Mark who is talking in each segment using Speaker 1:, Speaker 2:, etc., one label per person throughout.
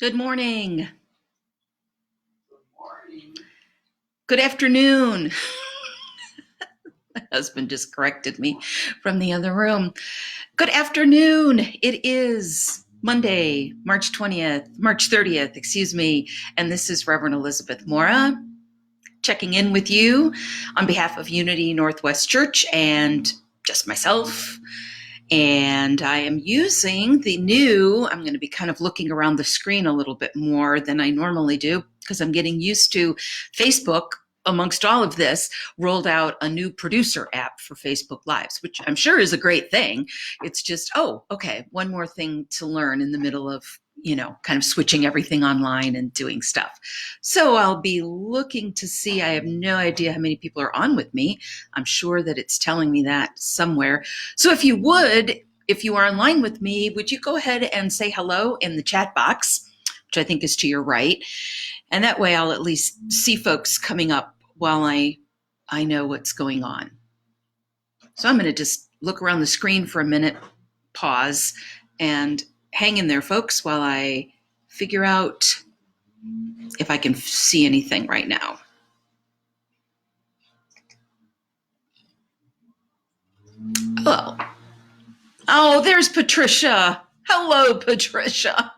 Speaker 1: Good morning. Good afternoon. My husband just corrected me from the other room. Good afternoon. It is Monday, March 30th, excuse me. And this is Reverend Elizabeth Mora checking in with you on behalf of Unity Northwest Church and just myself. And I am using I'm going to be kind of looking around the screen a little bit more than I normally do because I'm getting used to Facebook. Amongst all of this, rolled out a new producer app for Facebook Lives, which I'm sure is a great thing. It's just, okay, one more thing to learn in the middle of, kind of switching everything online and doing stuff. So I'll be looking to see. I have no idea how many people are on with me. I'm sure that it's telling me that somewhere. So if you are online with me, would you go ahead and say hello in the chat box, which I think is to your right? And that way I'll at least see folks coming up while I know what's going on. So I'm going to just look around the screen for a minute, pause, and hang in there, folks, while I figure out if I can see anything right now. Hello. Oh, there's Patricia. Hello, Patricia.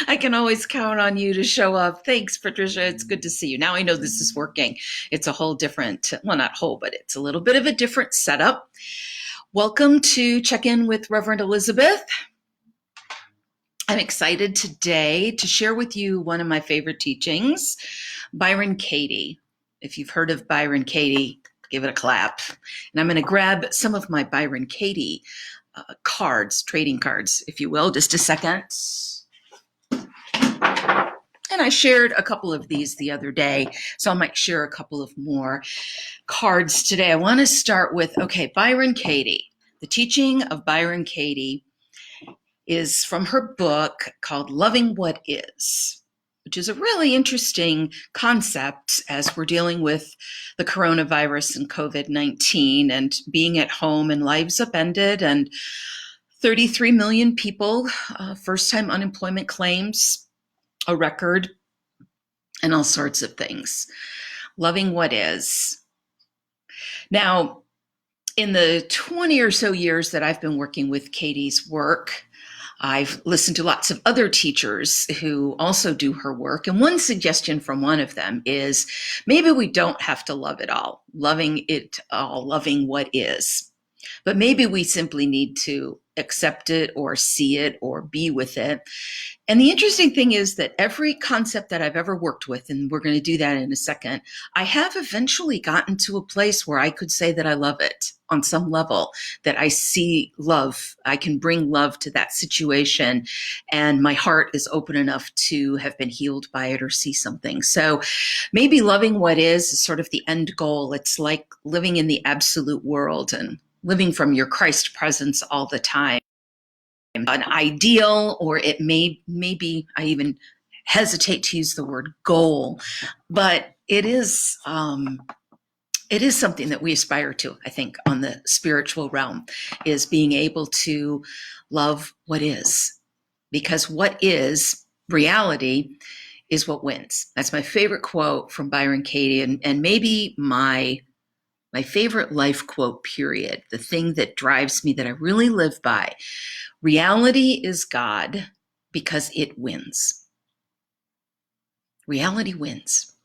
Speaker 1: I can always count on you to show up. Thanks, Patricia. It's good to see you. Now I know this is working. It's a whole different, well, not whole, but it's a little bit of a different setup. Welcome to Check In with Reverend Elizabeth. I'm excited today to share with you one of my favorite teachings, Byron Katie. If you've heard of Byron Katie, give it a clap. And I'm going to grab some of my Byron Katie cards, trading cards, if you will, just a second. And I shared a couple of these the other day, so I might share a couple of more cards today. I want to start with, Byron Katie. The teaching of Byron Katie is from her book called Loving What Is, which is a really interesting concept as we're dealing with the coronavirus and COVID-19 and being at home and lives upended and 33 million people, first-time unemployment claims, a record, and all sorts of things. Loving what is. Now, in the 20 or so years that I've been working with Katie's work, I've listened to lots of other teachers who also do her work. And one suggestion from one of them is maybe we don't have to love it all, loving it all, loving what is. But maybe we simply need to accept it or see it or be with it. And the interesting thing is that every concept that I've ever worked with, and we're going to do that in a second, I have eventually gotten to a place where I could say that I love it on some level, that I see love. I can bring love to that situation, and my heart is open enough to have been healed by it or see something. So maybe loving what is sort of the end goal. It's like living in the absolute world and living from your Christ presence all the time. An ideal, or it may be, I even hesitate to use the word goal, but it is something that we aspire to, I think, on the spiritual realm, is being able to love what is, because what is reality is what wins. That's my favorite quote from Byron Katie, and maybe my favorite life quote, period, the thing that drives me, that I really live by. Reality is God because it wins. Reality wins.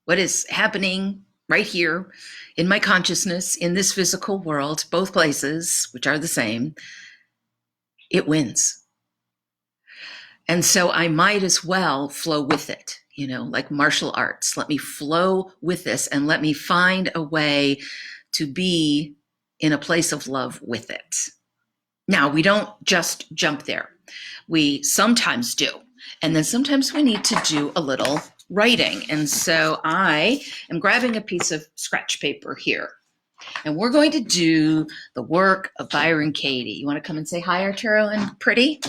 Speaker 1: What is happening right here in my consciousness, in this physical world, both places, which are the same, it wins. And so I might as well flow with it, like martial arts. Let me flow with this and let me find a way to be in a place of love with it. Now, we don't just jump there. We sometimes do. And then sometimes we need to do a little writing. And so I am grabbing a piece of scratch paper here. And we're going to do the work of Byron Katie. You want to come and say hi, Arturo and Pretty?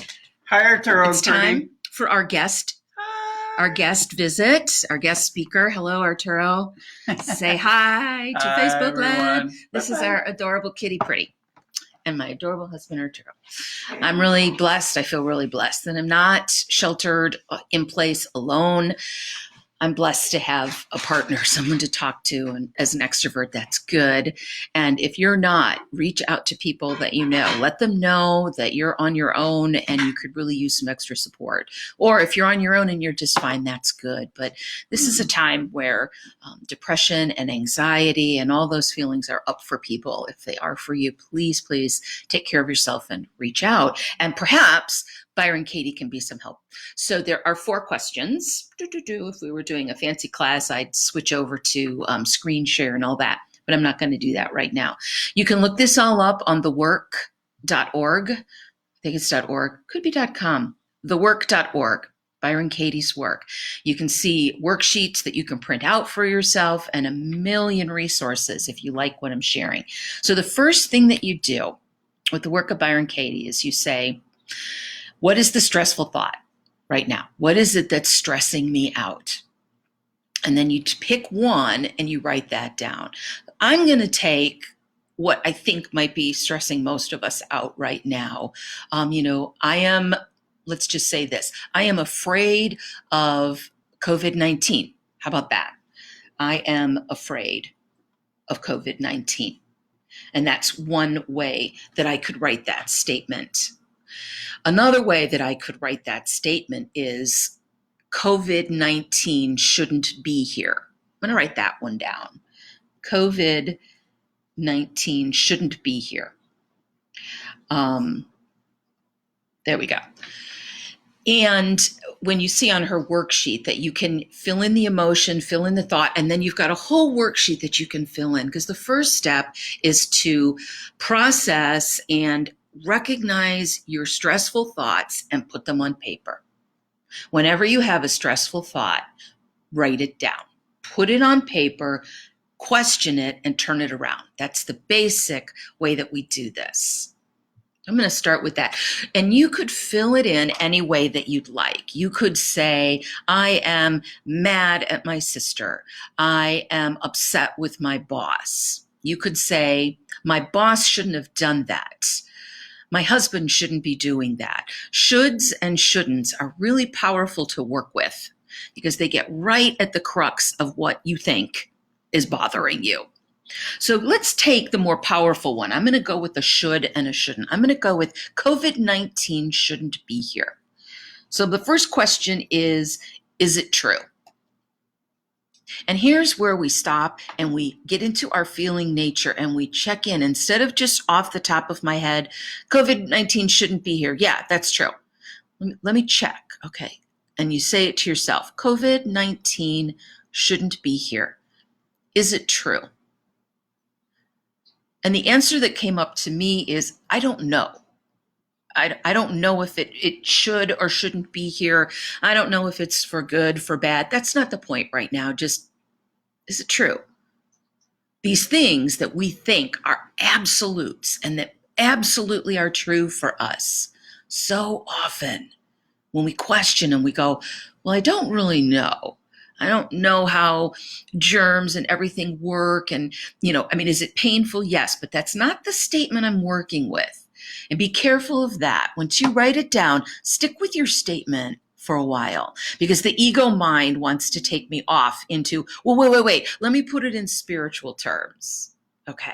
Speaker 2: Hi, Arturo.
Speaker 1: It's time for our guest visit, our guest speaker. Hello, Arturo. Say hi to Facebook Live. This is our adorable kitty Pretty. and my adorable husband are true. I'm really blessed. I feel really blessed that I'm not sheltered in place alone. I'm blessed to have a partner, someone to talk to. And as an extrovert, that's good. And if you're not, reach out to people that you know. Let them know that you're on your own and you could really use some extra support. Or if you're on your own and you're just fine, that's good. But this is a time where depression and anxiety and all those feelings are up for people. If they are for you, please, please take care of yourself and reach out. And perhaps Byron Katie can be some help. So there are 4 questions. If we were doing a fancy class, I'd switch over to screen share and all that, but I'm not going to do that right now. You can look this all up on thework.org. I think it's .org, could be .com. Thework.org, Byron Katie's work. You can see worksheets that you can print out for yourself and a million resources if you like what I'm sharing. So the first thing that you do with the work of Byron Katie is you say, what is the stressful thought right now? What is it that's stressing me out? And then you pick one and you write that down. I'm going to take what I think might be stressing most of us out right now. Let's just say this. I am afraid of COVID-19. How about that? I am afraid of COVID-19. And that's one way that I could write that statement. Another way that I could write that statement is COVID-19 shouldn't be here. I'm going to write that one down. COVID-19 shouldn't be here. There we go. And when you see on her worksheet that you can fill in the emotion, fill in the thought, and then you've got a whole worksheet that you can fill in, because the first step is to process and recognize your stressful thoughts and put them on paper. Whenever you have a stressful thought, write it down, put it on paper, question it, and turn it around. That's the basic way that we do this. I'm going to start with that. And you could fill it in any way that you'd like. You could say, I am mad at my sister. I am upset with my boss. You could say, my boss shouldn't have done that. My husband shouldn't be doing that. Shoulds and shouldn'ts are really powerful to work with because they get right at the crux of what you think is bothering you. So let's take the more powerful one. I'm going to go with a should and a shouldn't. I'm going to go with COVID-19 shouldn't be here. So the first question is it true? And here's where we stop and we get into our feeling nature and we check in. Instead of just off the top of my head, COVID-19 shouldn't be here. Yeah, that's true. Let me check. Okay. And you say it to yourself. COVID-19 shouldn't be here. Is it true? And the answer that came up to me is, I don't know. I don't know if it should or shouldn't be here. I don't know if it's for good, for bad. That's not the point right now. Just, is it true? These things that we think are absolutes and that absolutely are true for us. So often when we question and we go, well, I don't really know. I don't know how germs and everything work. And, is it painful? Yes, but that's not the statement I'm working with. And be careful of that. Once you write it down, stick with your statement for a while because the ego mind wants to take me off into, well, wait. Let me put it in spiritual terms. Okay.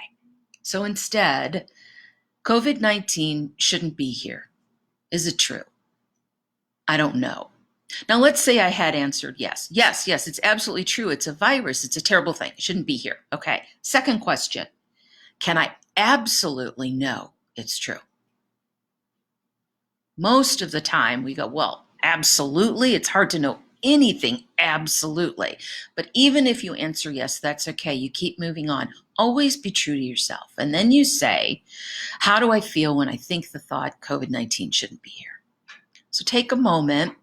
Speaker 1: So instead, COVID-19 shouldn't be here. Is it true? I don't know. Now, let's say I had answered yes. Yes, it's absolutely true. It's a virus. It's a terrible thing. It shouldn't be here. Okay. Second question. Can I absolutely know it's true? Most of the time we go, well, absolutely. It's hard to know anything absolutely. But even if you answer yes, that's okay. You keep moving on. Always be true to yourself. And then you say, how do I feel when I think the thought COVID-19 shouldn't be here? So take a moment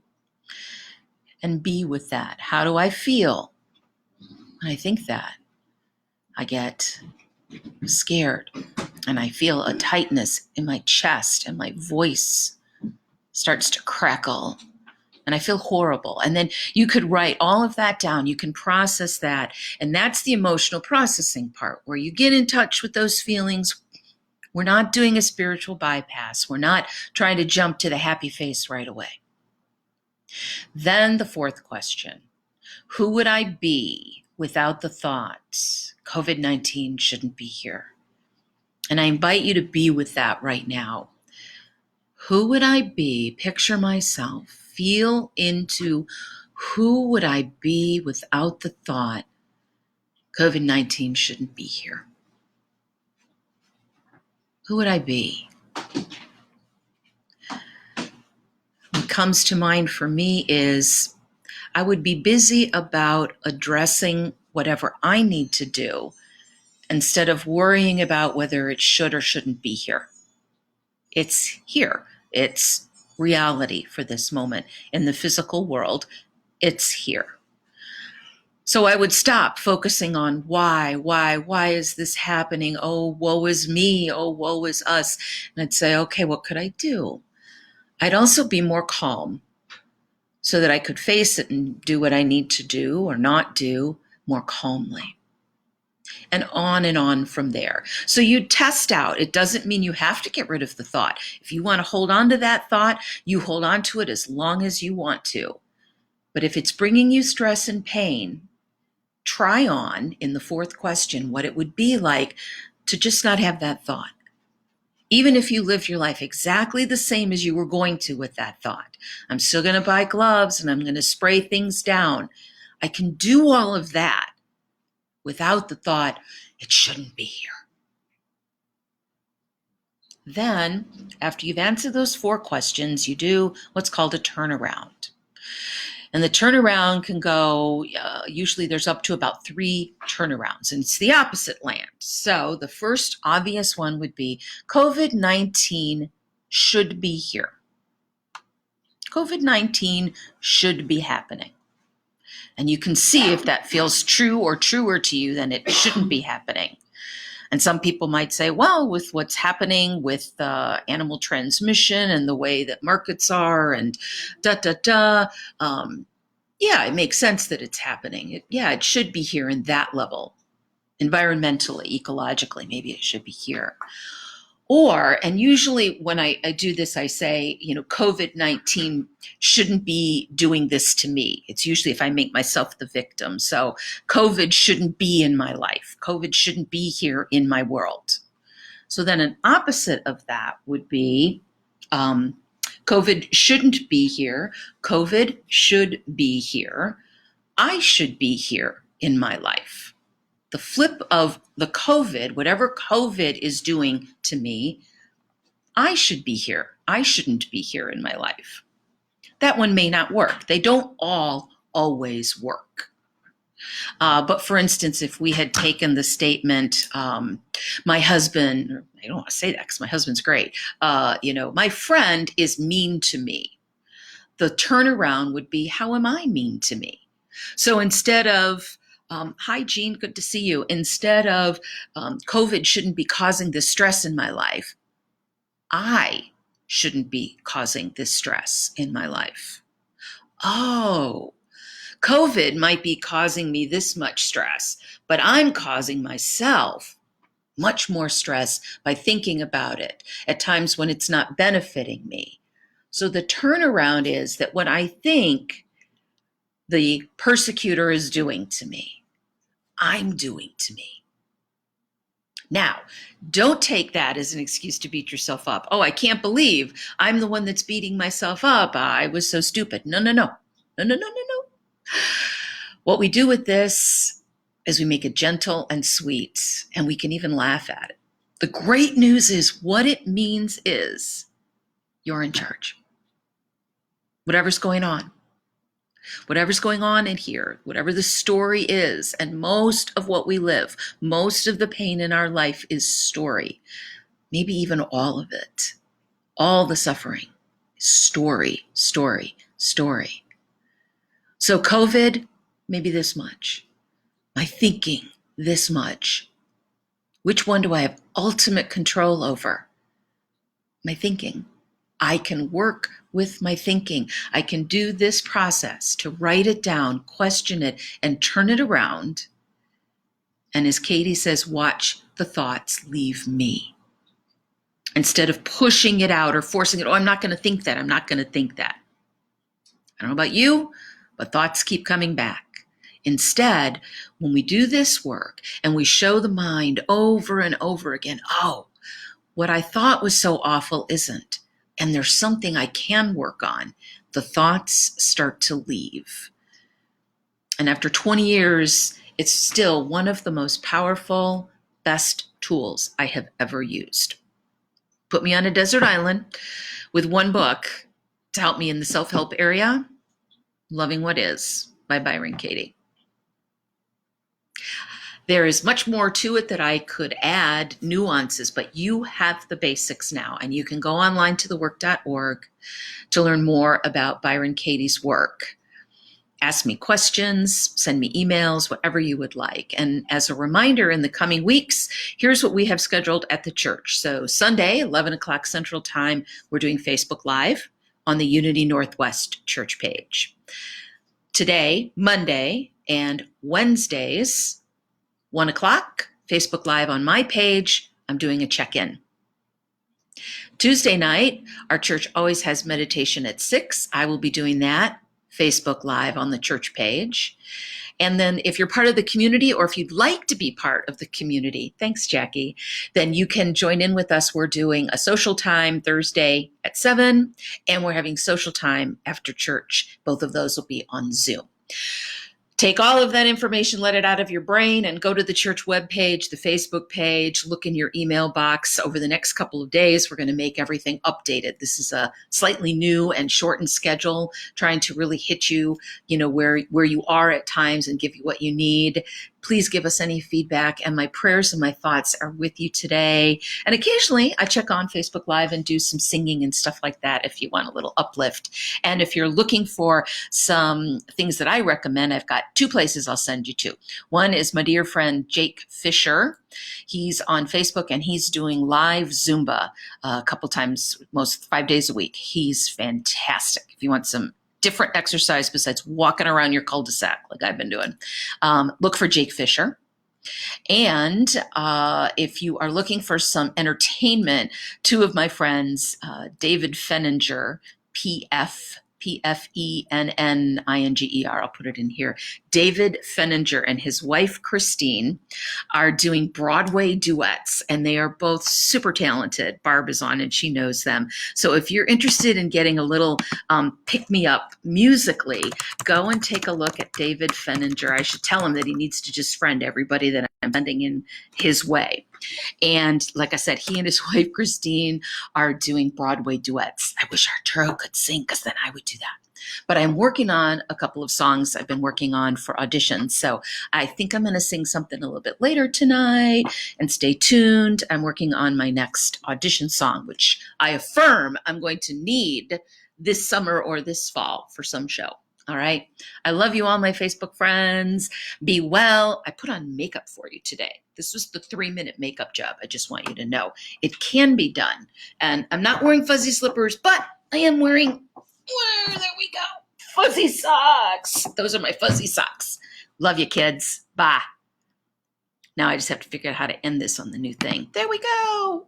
Speaker 1: and be with that. How do I feel when I think that? I get scared and I feel a tightness in my chest and my voice starts to crackle and I feel horrible. And then you could write all of that down. You can process that. And that's the emotional processing part where you get in touch with those feelings We're not doing a spiritual bypass. We're not trying to jump to the happy face right away. Then the fourth question, who would I be without the thought, COVID-19 shouldn't be here? And I invite you to be with that right now. Who would I be? Picture myself. Feel into who would I be without the thought, COVID-19 shouldn't be here? Who would I be? What comes to mind for me is I would be busy about addressing whatever I need to do instead of worrying about whether it should or shouldn't be here. It's here. It's reality for this moment. In the physical world, it's here. So I would stop focusing on why is this happening? Oh, woe is me. Oh, woe is us. And I'd say, okay, what could I do? I'd also be more calm so that I could face it and do what I need to do or not do more calmly. And on from there. So you test out. It doesn't mean you have to get rid of the thought. If you want to hold on to that thought, you hold on to it as long as you want to. But if it's bringing you stress and pain, try on in the fourth question what it would be like to just not have that thought. Even if you lived your life exactly the same as you were going to with that thought. I'm still going to buy gloves and I'm going to spray things down. I can do all of that without the thought, it shouldn't be here. Then, after you've answered those four questions, you do what's called a turnaround. And the turnaround can go, usually there's up to about 3 turnarounds, and it's the opposite land. So the first obvious one would be COVID-19 should be here. COVID-19 should be happening. And you can see if that feels true or truer to you, then it shouldn't be happening. And some people might say, well, with what's happening with animal transmission and the way that markets are and yeah, it makes sense that it's happening. It should be here in that level. Environmentally, ecologically, maybe it should be here. Or, and usually when I do this, I say, COVID-19 shouldn't be doing this to me. It's usually if I make myself the victim. So COVID shouldn't be in my life. COVID shouldn't be here in my world. So then an opposite of that would be COVID shouldn't be here. COVID should be here. I should be here in my life. The flip of the COVID, whatever COVID is doing to me, I should be here. I shouldn't be here in my life. That one may not work. They don't all always work. But for instance, if we had taken the statement, my husband, I don't want to say that because my husband's great, my friend is mean to me. The turnaround would be, how am I mean to me? So instead of, hi, Jean, good to see you. Instead of COVID shouldn't be causing this stress in my life, I shouldn't be causing this stress in my life. Oh, COVID might be causing me this much stress, but I'm causing myself much more stress by thinking about it at times when it's not benefiting me. So the turnaround is that what I think the persecutor is doing to me, I'm doing to me. Now, don't take that as an excuse to beat yourself up. Oh, I can't believe I'm the one that's beating myself up. I was so stupid. No. What we do with this is we make it gentle and sweet, and we can even laugh at it. The great news is what it means is you're in charge. Whatever's going on in here, whatever the story is, and most of what we live, most of the pain in our life is story, maybe even all of it, all the suffering, story. So COVID, maybe this much, my thinking, this much. Which one do I have ultimate control over? My thinking. I can work with my thinking. I can do this process to write it down, question it, and turn it around. And as Katie says, watch the thoughts leave me. instead of pushing it out or forcing it. Oh, I'm not going to think that. I'm not going to think that. I don't know about you, but thoughts keep coming back. Instead, when we do this work and we show the mind over and over again, oh, what I thought was so awful isn't, and there's something I can work on, the thoughts start to leave. And after 20 years, it's still one of the most powerful, best tools I have ever used. Put me on a desert island with one book to help me in the self-help area, Loving What Is by Byron Katie. There is much more to it that I could add nuances, but you have the basics now, and you can go online to thework.org to learn more about Byron Katie's work. Ask me questions, send me emails, whatever you would like. And as a reminder, in the coming weeks, here's what we have scheduled at the church. So Sunday, 11 o'clock Central Time, we're doing Facebook Live on the Unity Northwest church page. Today, Monday, and Wednesdays, 1 o'clock, Facebook Live on my page. I'm doing a check-in. Tuesday night, our church always has meditation at 6. I will be doing that, Facebook Live on the church page. And then if you're part of the community, or if you'd like to be part of the community, thanks, Jackie, then you can join in with us. We're doing a social time Thursday at 7, and we're having social time after church. Both of those will be on Zoom. Take all of that information, let it out of your brain, and go to the church webpage, the Facebook page, look in your email box. Over the next couple of days, we're going to make everything updated. This is a slightly new and shortened schedule, trying to really hit you, where you are at times and give you what you need. Please give us any feedback, and my prayers and my thoughts are with you today. And occasionally I check on Facebook Live and do some singing and stuff like that if you want a little uplift. And if you're looking for some things that I recommend, I've got 2 places I'll send you to. One is my dear friend Jake Fisher. He's on Facebook, and he's doing live Zumba a couple times, most 5 days a week. He's fantastic. If you want some different exercise besides walking around your cul-de-sac like I've been doing, look for Jake Fisher. And if you are looking for some entertainment, 2 of my friends, David Fenninger, P-F-E-N-N-I-N-G-E-R, I'll put it in here. David Fenninger and his wife, Christine, are doing Broadway duets, and they are both super talented. Barb is on, and she knows them. So if you're interested in getting a little pick-me-up musically, go and take a look at David Fenninger. I should tell him that he needs to just friend everybody that I'm sending in his way. And like I said, he and his wife, Christine, are doing Broadway duets. I wish Arturo could sing, because then I would do that. But I'm working on a couple of songs I've been working on for auditions. So I think I'm going to sing something a little bit later tonight, and stay tuned. I'm working on my next audition song, which I affirm I'm going to need this summer or this fall for some show. All right. I love you all, my Facebook friends. Be well. I put on makeup for you today. This was the 3-minute makeup job. I just want you to know it can be done. And I'm not wearing fuzzy slippers, but I am wearing, there we go, fuzzy socks. Those are my fuzzy socks. Love you, kids. Bye. Now I just have to figure out how to end this on the new thing. There we go.